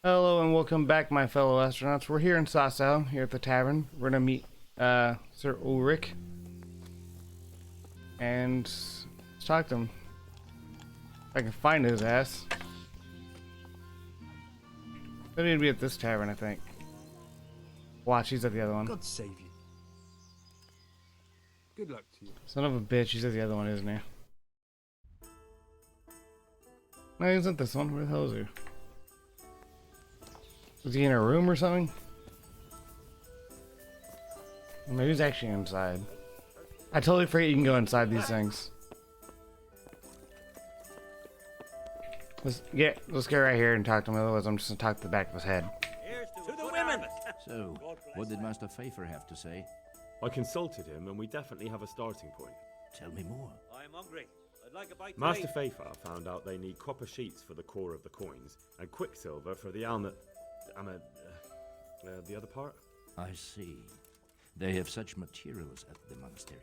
Hello and welcome back, my fellow astronauts. We're here in Sasau, here at the tavern. We're gonna meet Sir Ulrich and let's talk to him. If I can find his ass. They need to be at this tavern, I think. Watch, he's at the other one. God save you. Good luck to you. Son of a bitch, he's at the other one, isn't he? No, he's at this one. Where the hell is he? Was he in a room or something? Maybe he's actually inside. I totally forget you can go inside these things. Let's get right here and talk to him, otherwise I'm just gonna talk to the back of his head. To the women! So, what did Master Pfeiffer have to say? I consulted him and we definitely have a starting point. Tell me more. I'm hungry. I'd like a bite to Master eat. Pfeiffer found out they need copper sheets for the core of the coins and quicksilver for the the other part? I see. They have such materials at the monastery.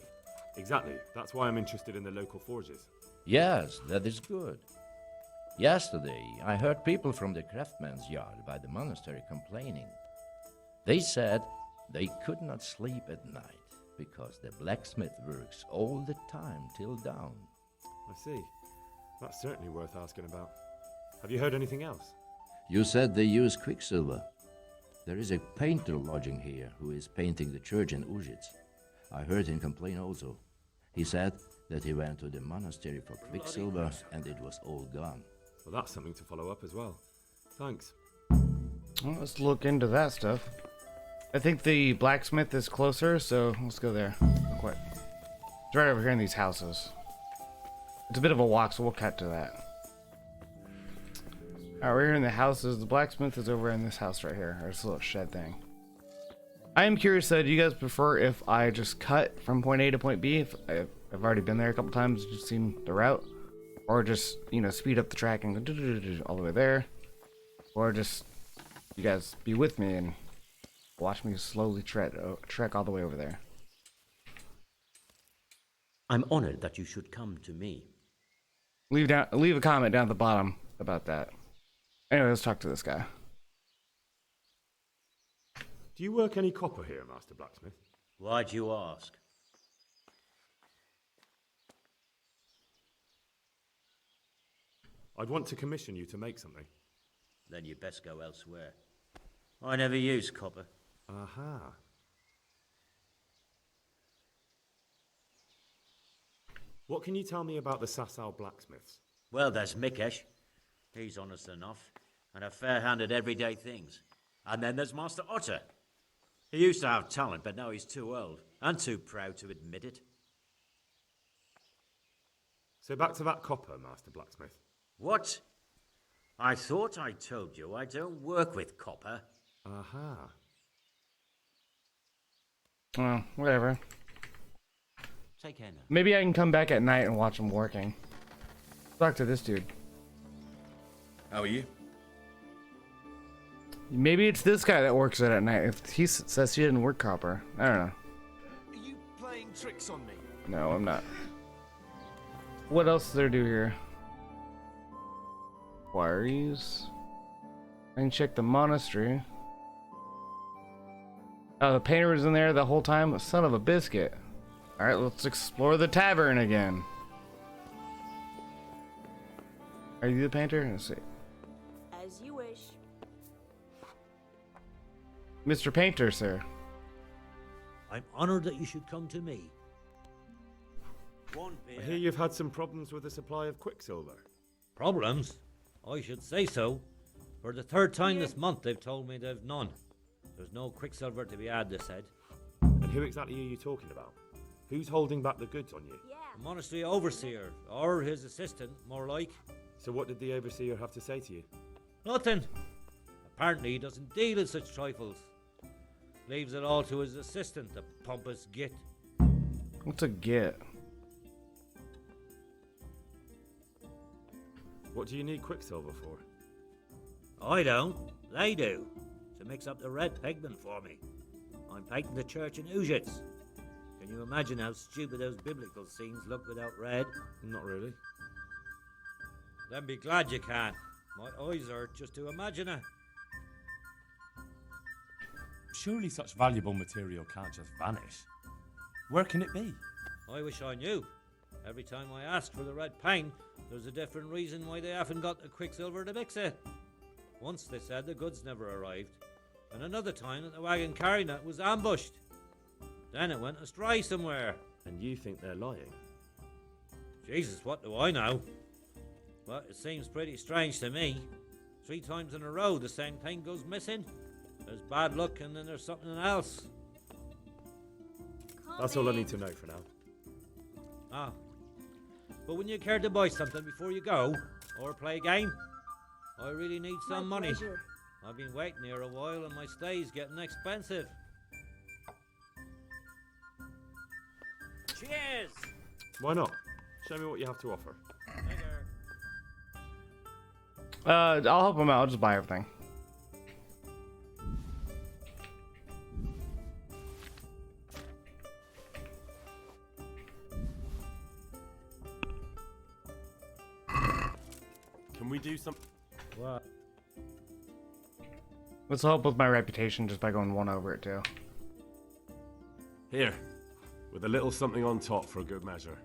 Exactly. That's why I'm interested in the local forges. Yes, that is good. Yesterday, I heard people from the craftsman's yard by the monastery complaining. They said they could not sleep at night because the blacksmith works all the time till dawn. I see. That's certainly worth asking about. Have you heard anything else? You said they use quicksilver. There is a painter lodging here who is painting the church in Ujits. I heard him complain also. He said that he went to the monastery for quicksilver and it was all gone. Well, that's something to follow up as well. Thanks. Well, let's look into that stuff. I think the blacksmith is closer, so let's go there real quick. It's right over here in these houses. It's a bit of a walk, so we'll cut to that. Alright, we're here in the houses. The blacksmith is over in this house right here, or this little shed thing. I am curious though, do you guys prefer if I just cut from point A to point B? If I've already been there a couple times, just seen the route? Or just, you know, speed up the track and go all the way there? Or just, you guys be with me and watch me slowly trek all the way over there? I'm honored that you should come to me. Leave a comment down at the bottom about that. Anyway, let's talk to this guy. Do you work any copper here, Master Blacksmith? Why'd you ask? I'd want to commission you to make something. Then you best go elsewhere. I never use copper. Aha. What can you tell me about the Sasau blacksmiths? Well, there's Mikesh. He's honest enough, and a fair hand at everyday things. And then there's Master Otter. He used to have talent, but now he's too old, and too proud to admit it. So back to that copper, Master Blacksmith. What? I thought I told you I don't work with copper. Aha. Well, whatever. Take care now. Maybe I can come back at night and watch him working. Talk to this dude. How are you? Maybe it's this guy that works it at night. If he says he didn't work copper, I don't know. Are you playing tricks on me? No, I'm not. What else is there to do here? Quarries. I can check the monastery. Oh, the painter was in there the whole time? Son of a biscuit. Alright, let's explore the tavern again. Are you the painter? Let's see. As you wish. Mr. Painter, sir. I'm honored that you should come to me. One I hear you've had some problems with the supply of quicksilver. Problems? I should say so. For the third time this month they've told me they've none. There's no quicksilver to be had, they said. And who exactly are you talking about? Who's holding back the goods on you? Yeah. The monastery overseer, or his assistant, more like. So what did the overseer have to say to you? Nothing. Apparently he doesn't deal in such trifles. Leaves it all to his assistant, the pompous git. What's a git? What do you need quicksilver for? I don't. They do. To mix up the red pigment for me. I'm painting the church in Ujits. Can you imagine how stupid those biblical scenes look without red? Not really. Then be glad you can. My eyes hurt just to imagine it. Surely such valuable material can't just vanish. Where can it be? I wish I knew. Every time I ask for the red paint, there's a different reason why they haven't got the quicksilver to mix it. Once they said the goods never arrived, and another time that the wagon carrying it was ambushed. Then it went astray somewhere. And you think they're lying? Jesus, what do I know? But it seems pretty strange to me. 3 times in a row the same thing goes missing. There's bad luck and then there's something else. That's all I need to know for now. Ah. But wouldn't you care to buy something before you go? Or play a game? I really need some My money. pleasure. I've been waiting here a while and my stay's getting expensive. Cheers! Why not? Show me what you have to offer. Later. I'll help him out. I'll just buy everything. Can we do some? What? Let's help with my reputation just by going 1 over it too. Here, with a little something on top for a good measure.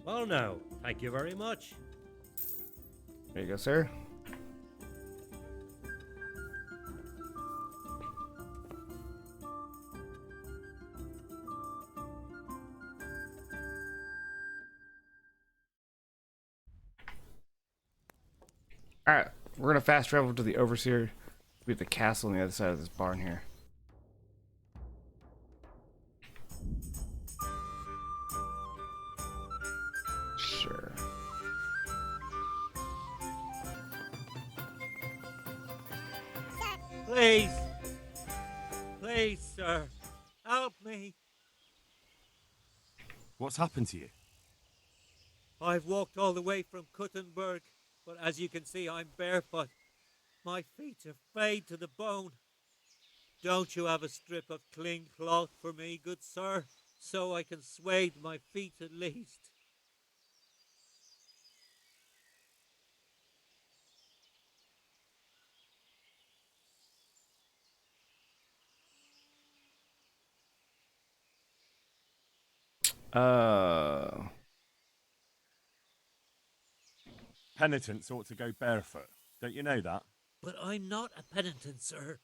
Well, no. Thank you very much. There you go, sir. Alright, we're gonna fast travel to the Overseer. We have the castle on the other side of this barn here. Sure. Please. Please, sir. Help me. What's happened to you? I've walked all the way from Kuttenberg, but as you can see, I'm barefoot. My feet are frayed to the bone. Don't you have a strip of clean cloth for me, good sir, so I can swathe my feet at least? Penitents ought to go barefoot. Don't you know that? But I'm not a penitent, sir.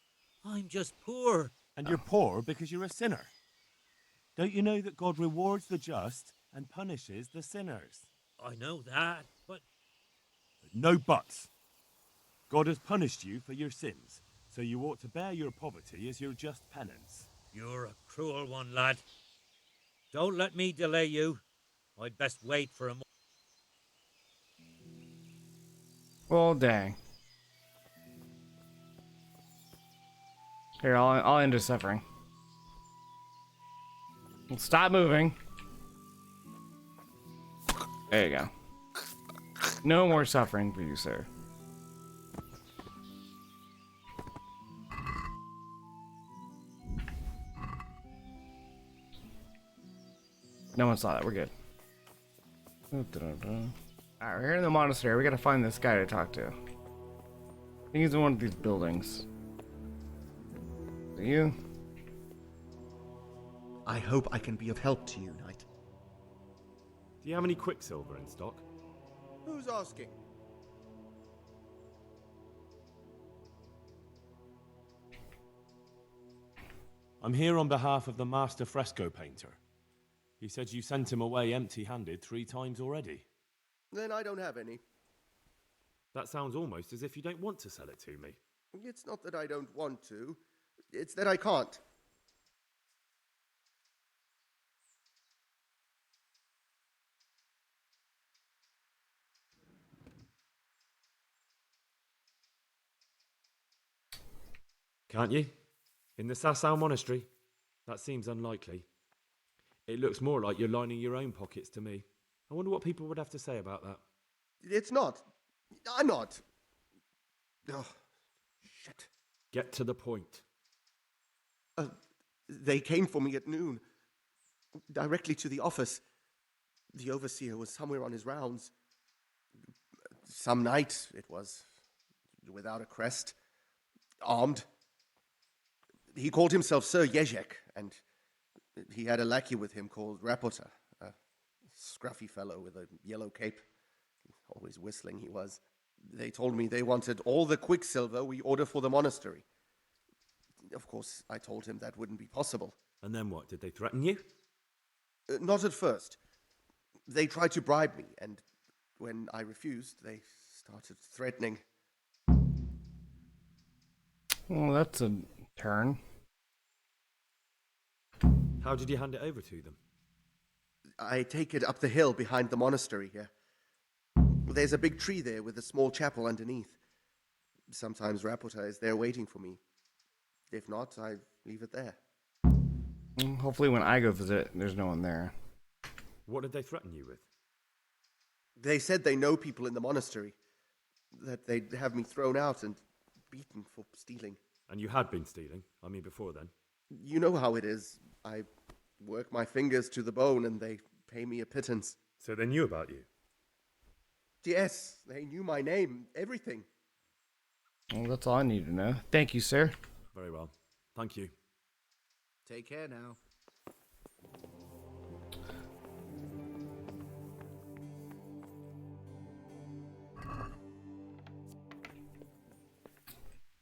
I'm just poor. And you're poor because you're a sinner. Don't you know that God rewards the just and punishes the sinners? I know that, but No buts. God has punished you for your sins, so you ought to bear your poverty as your just penance. you're a cruel one, lad. Don't let me delay you. I'd best wait for a moment. Well, dang. Here, I'll end his suffering. Stop moving. There you go. No more suffering for you, sir. No one saw that. We're good. Alright, we're here in the monastery. We gotta find this guy to talk to. I think he's in one of these buildings. Is it you? I hope I can be of help to you, knight. Do you have any quicksilver in stock? Who's asking? I'm here on behalf of the master fresco painter. He said you sent him away empty-handed 3 times already. Then I don't have any. That sounds almost as if you don't want to sell it to me. It's not that I don't want to. It's that I can't. Can't you? In the Sasau monastery? That seems unlikely. It looks more like you're lining your own pockets to me. I wonder what people would have to say about that. It's not. I'm not. Oh, shit. Get to the point. They came for me at noon. Directly to the office. The overseer was somewhere on his rounds. Some night, it was. Without a crest. Armed. He called himself Sir Jezek, and he had a lackey with him called Rapota, a scruffy fellow with a yellow cape. Always whistling he was. They told me they wanted all the quicksilver we order for the monastery. Of course, I told him that wouldn't be possible. And then what? Did they threaten you? Not at first. They tried to bribe me, and when I refused, they started threatening. Well, that's a turn. How did you hand it over to them? I take it up the hill behind the monastery here. There's a big tree there with a small chapel underneath. Sometimes Rapota is there waiting for me. If not, I leave it there. Hopefully when I go visit, there's no one there. What did they threaten you with? They said they know people in the monastery, that they'd have me thrown out and beaten for stealing. And you had been stealing? I mean, before then? You know how it is. I work my fingers to the bone and they pay me a pittance. So they knew about you? Yes, they knew my name, everything. Well, that's all I need to know. Thank you, sir. Very well. Thank you. Take care now.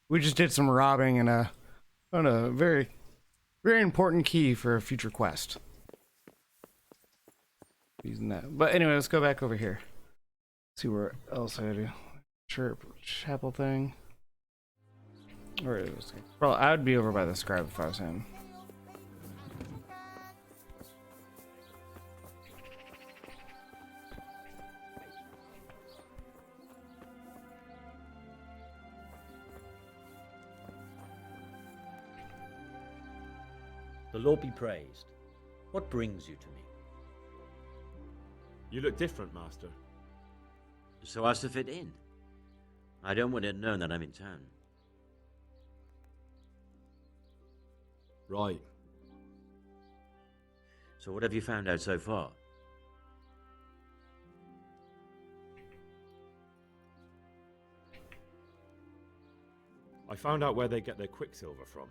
We just did some robbing and on a very, very important key for a future quest. Using that. But anyway, let's go back over here. See where else I do. Chapel thing. Where is this? Well, I would be over by the scribe if I was him. The Lord be praised. What brings you to me? You look different, Master. So as to fit in. I don't want it known that I'm in town. Right. So what have you found out so far? I found out where they get their quicksilver from.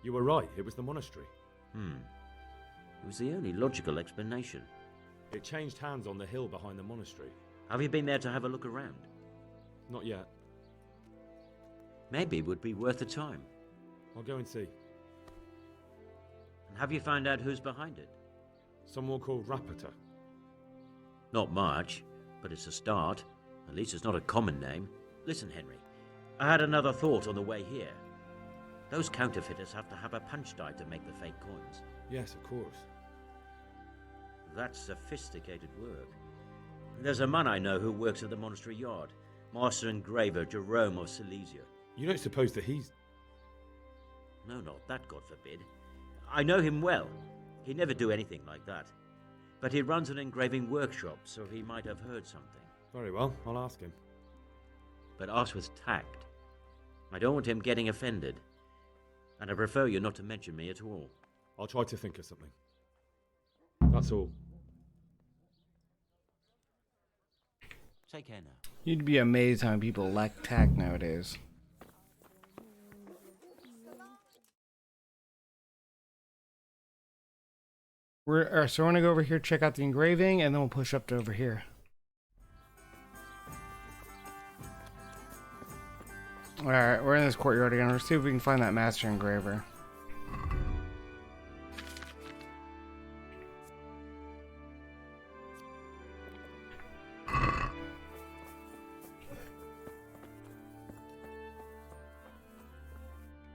You were right, it was the monastery. It was the only logical explanation. It changed hands on the hill behind the monastery. Have you been there to have a look around? Not yet. Maybe it would be worth the time. I'll go and see. And have you found out who's behind it? Someone called Rapota. Not much, but it's a start. At least it's not a common name. Listen, Henry, I had another thought on the way here. Those counterfeiters have to have a punch die to make the fake coins. Yes, of course. That's sophisticated work. There's a man I know who works at the monastery yard, Master Engraver Jerome of Silesia. You don't suppose that he's... No, not that, God forbid. I know him well. He'd never do anything like that. But he runs an engraving workshop, so he might have heard something. Very well, I'll ask him. But ask with tact. I don't want him getting offended. And I prefer you not to mention me at all. I'll try to think of something. That's all. Take care now. You'd be amazed how many people lack tact nowadays. So we're gonna go over here, check out the engraving, and then we'll push up to over here. Alright, we're in this courtyard again. Let's see if we can find that master engraver.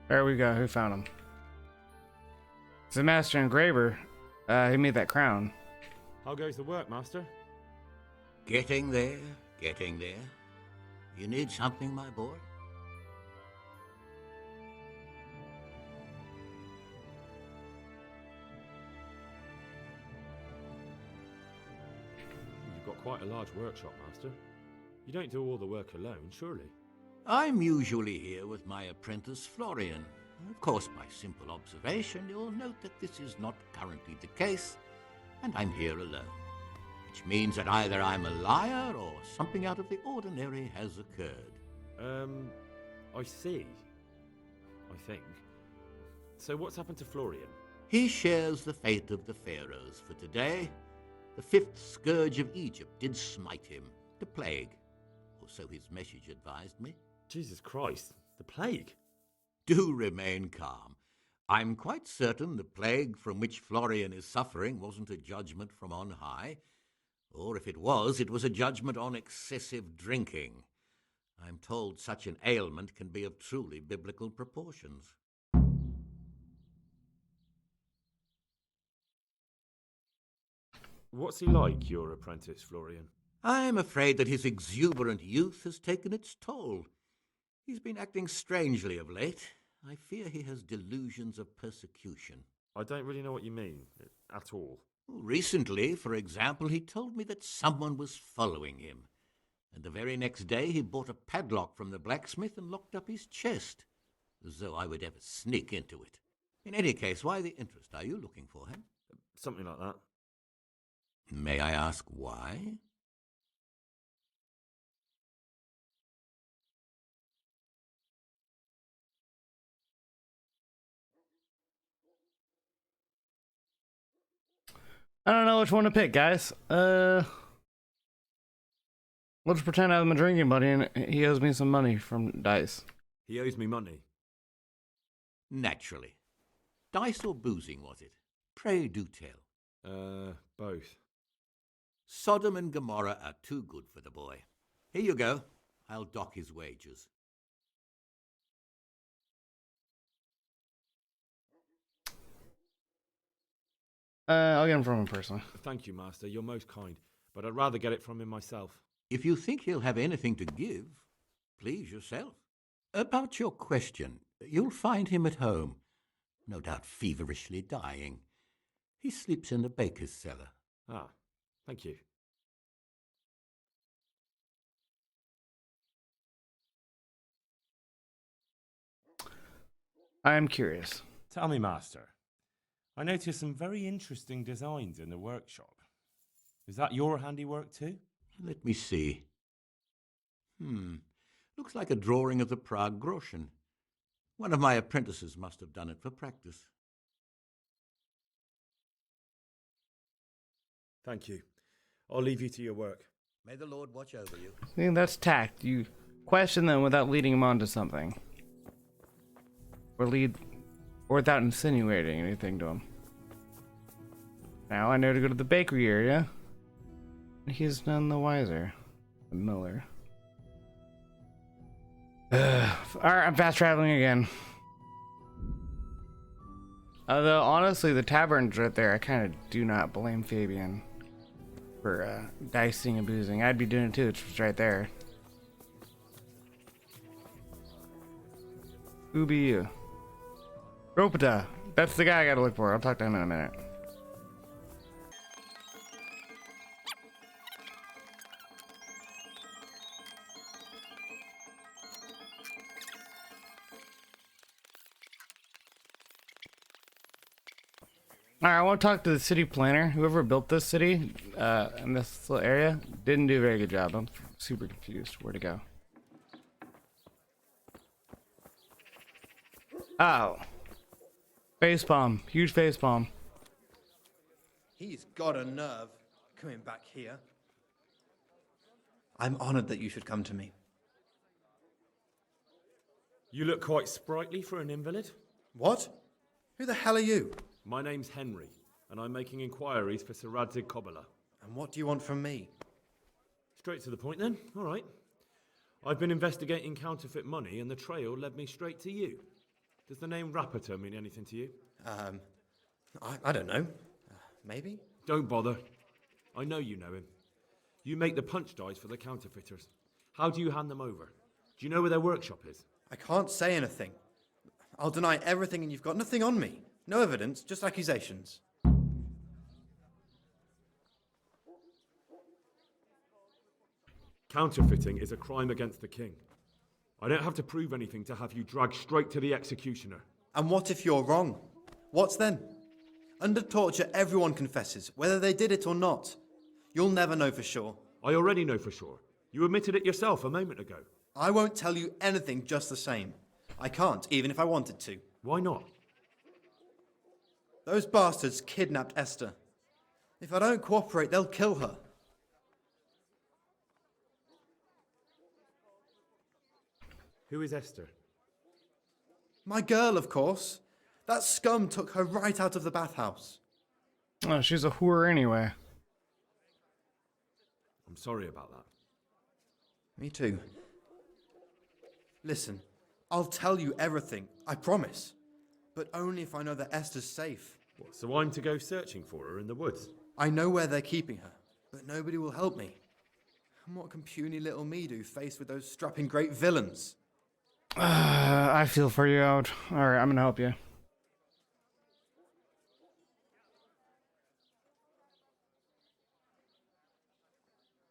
There we go. Who found him? It's the master engraver. He made that crown. How goes the work, Master? Getting there, getting there. You need something, my boy? You've got quite a large workshop, Master. You don't do all the work alone, surely? I'm usually here with my apprentice, Florian. Of course, by simple observation, you'll note that this is not currently the case, and I'm here alone. Which means that either I'm a liar or something out of the ordinary has occurred. I see. I think. So what's happened to Florian? He shares the fate of the pharaohs for today. The fifth scourge of Egypt did smite him, the plague, or so his message advised me. Jesus Christ, the plague? Do remain calm. I'm quite certain the plague from which Florian is suffering wasn't a judgment from on high, or if it was a judgment on excessive drinking. I'm told such an ailment can be of truly biblical proportions. What's he like, your apprentice, Florian? I'm afraid that his exuberant youth has taken its toll. He's been acting strangely of late. I fear he has delusions of persecution. I don't really know what you mean, at all. Recently, for example, he told me that someone was following him. And the very next day he bought a padlock from the blacksmith and locked up his chest, as though I would ever sneak into it. In any case, why the interest? Are you looking for him? Something like that. May I ask why? I don't know which one to pick, guys. Let's pretend I'm a drinking buddy and he owes me some money from dice. He owes me money. Naturally. Dice or boozing, was it? Pray do tell. Both. Sodom and Gomorrah are too good for the boy. Here you go. I'll dock his wages. I'll get him from him personally. Thank you, Master. You're most kind. But I'd rather get it from him myself. If you think he'll have anything to give, please yourself. About your question, you'll find him at home, no doubt feverishly dying. He sleeps in the baker's cellar. Ah, thank you. I'm curious. Tell me, Master. I noticed some very interesting designs in the workshop. Is that your handiwork too? Let me see. Looks like a drawing of the Prague Groschen. One of my apprentices must have done it for practice. Thank you. I'll leave you to your work. May the Lord watch over you. I think that's tact. You question them without leading them on to something. Or without insinuating anything to them. Now I know to go to the bakery area. He's none the wiser. The miller. Alright, I'm fast traveling again. Although, honestly, the tavern's right there. I kind of do not blame Fabian for dicing and boozing. I'd be doing it too. It's right there. Who be you? Ropita. That's the guy I gotta look for. I'll talk to him in a minute. Alright, I want to talk to the city planner. Whoever built this city in this little area didn't do a very good job. I'm super confused. Where to go? Oh. Facepalm. Huge facepalm. He's got a nerve coming back here. I'm honored that you should come to me. You look quite sprightly for an invalid. What? Who the hell are you? My name's Henry, and I'm making inquiries for Sir Radzig Kobyla. And what do you want from me? Straight to the point then. All right. I've been investigating counterfeit money, and the trail led me straight to you. Does the name Rapiter mean anything to you? I don't know. Maybe? Don't bother. I know you know him. You make the punch dice for the counterfeiters. How do you hand them over? Do you know where their workshop is? I can't say anything. I'll deny everything and you've got nothing on me. No evidence, just accusations. Counterfeiting is a crime against the king. I don't have to prove anything to have you dragged straight to the executioner. And what if you're wrong? What's then? Under torture, everyone confesses, whether they did it or not. You'll never know for sure. I already know for sure. You admitted it yourself a moment ago. I won't tell you anything just the same. I can't, even if I wanted to. Why not? Those bastards kidnapped Esther. If I don't cooperate, they'll kill her. Who is Esther? My girl, of course. That scum took her right out of the bathhouse. Oh, she's a whore anyway. I'm sorry about that. Me too. Listen, I'll tell you everything, I promise. But only if I know that Esther's safe. What, so I'm to go searching for her in the woods? I know where they're keeping her, but nobody will help me. And what can puny little me do faced with those strapping great villains? I feel for you out. Alright, I'm gonna help you.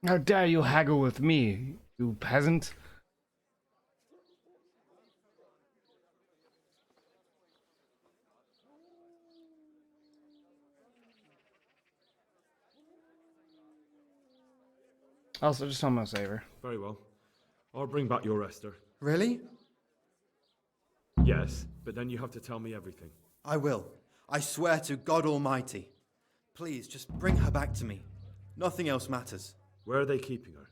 How dare you haggle with me, you peasant? Also, just almost save her. Very well. I'll bring back your Esther. Really? Yes, but then you have to tell me everything. I will. I swear to God Almighty. Please, just bring her back to me. Nothing else matters. Where are they keeping her?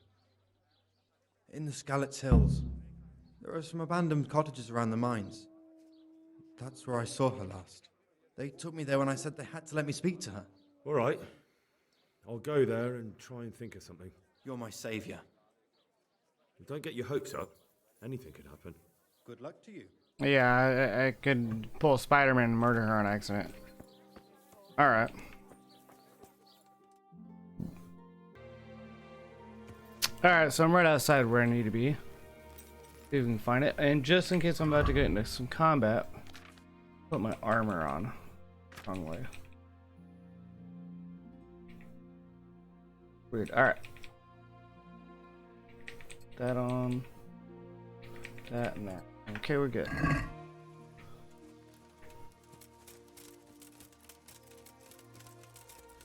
In the Skalitz Hills. There are some abandoned cottages around the mines. That's where I saw her last. They took me there when I said they had to let me speak to her. All right. I'll go there and try and think of something. You're my savior. Don't get your hopes up. Anything could happen. Good luck to you. Yeah, I could pull Spider-Man and murder her on accident. Alright. Alright, so I'm right outside where I need to be. See if we can find it. And just in case I'm about to get into some combat, put my armor on. Wrong way. Weird. Alright. That on. That and that. Okay, we're good.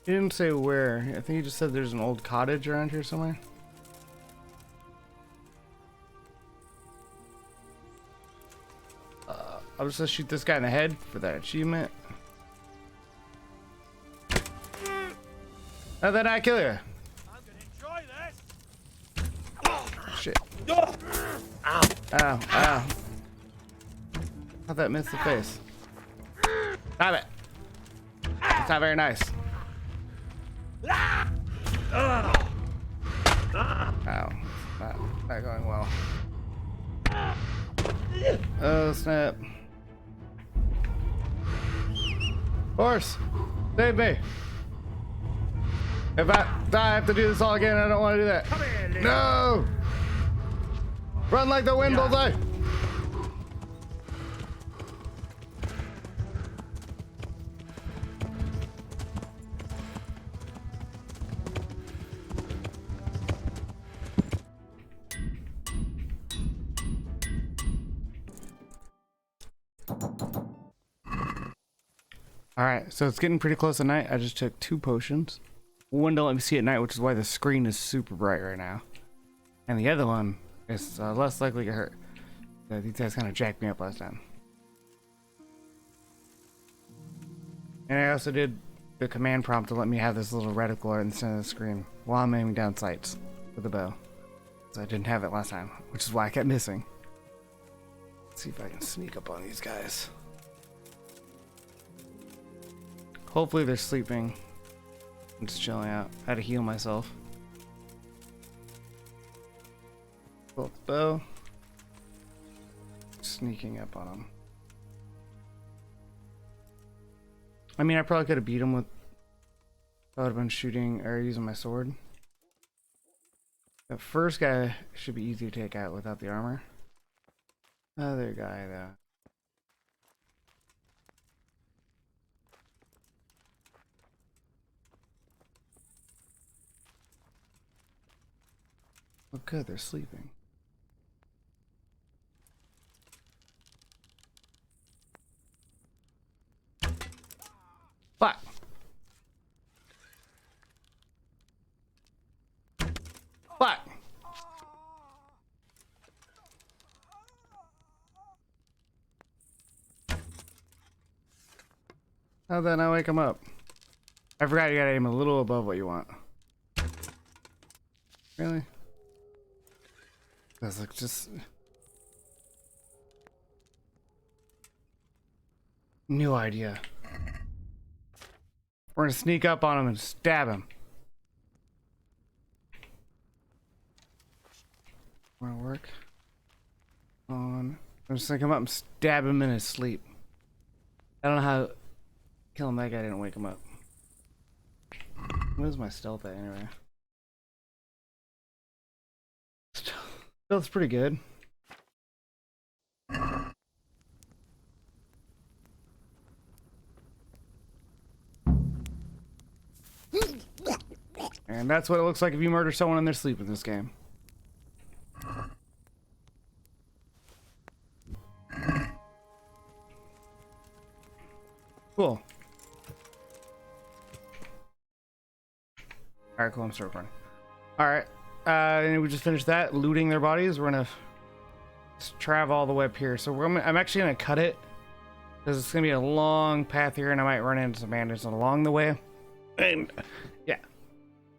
He didn't say where. I think he just said there's an old cottage around here somewhere. I'll just shoot this guy in the head for that achievement. How did I kill you? I'm gonna enjoy this. Shit. Ow, ow. How'd that miss the face? Stop it. It's not very nice. Ow. Not going well. Oh, snap. Horse, save me. If I have to do this all again, I don't want to do that. Come here, No! Run like the wind, bullseye! Alright, so it's getting pretty close at night. I just took 2 potions. One don't let me see at night, which is why the screen is super bright right now. And the other one is less likely to hurt. These guys kind of jacked me up last time. And I also did the command prompt to let me have this little reticle in the center of the screen while I'm aiming down sights with the bow. So I didn't have it last time, which is why I kept missing. Let's see if I can sneak up on these guys. Hopefully they're sleeping. I'm just chilling out. I had to heal myself. Pull up the bow. Sneaking up on them. I mean, I probably could have beat him with... I would have been shooting or using my sword. The first guy should be easy to take out without the armor. Other guy, though. Oh good, they're sleeping. Fuck! Fuck! How'd that not wake him up? I forgot you gotta aim a little above what you want. Really? That's like just... New idea. We're gonna sneak up on him and stab him. Wanna work? I'm just gonna come up and stab him in his sleep. I don't know how... Killing that guy didn't wake him up. What is my stealth at anyway? Stealth's pretty good. And that's what it looks like if you murder someone in their sleep in this game. Cool. Alright, cool, I'm still recording. Alright, and we just finished that, looting their bodies. We're gonna travel all the way up here. So I'm actually gonna cut it, because it's gonna be a long path here, and I might run into some bandits along the way. And, yeah.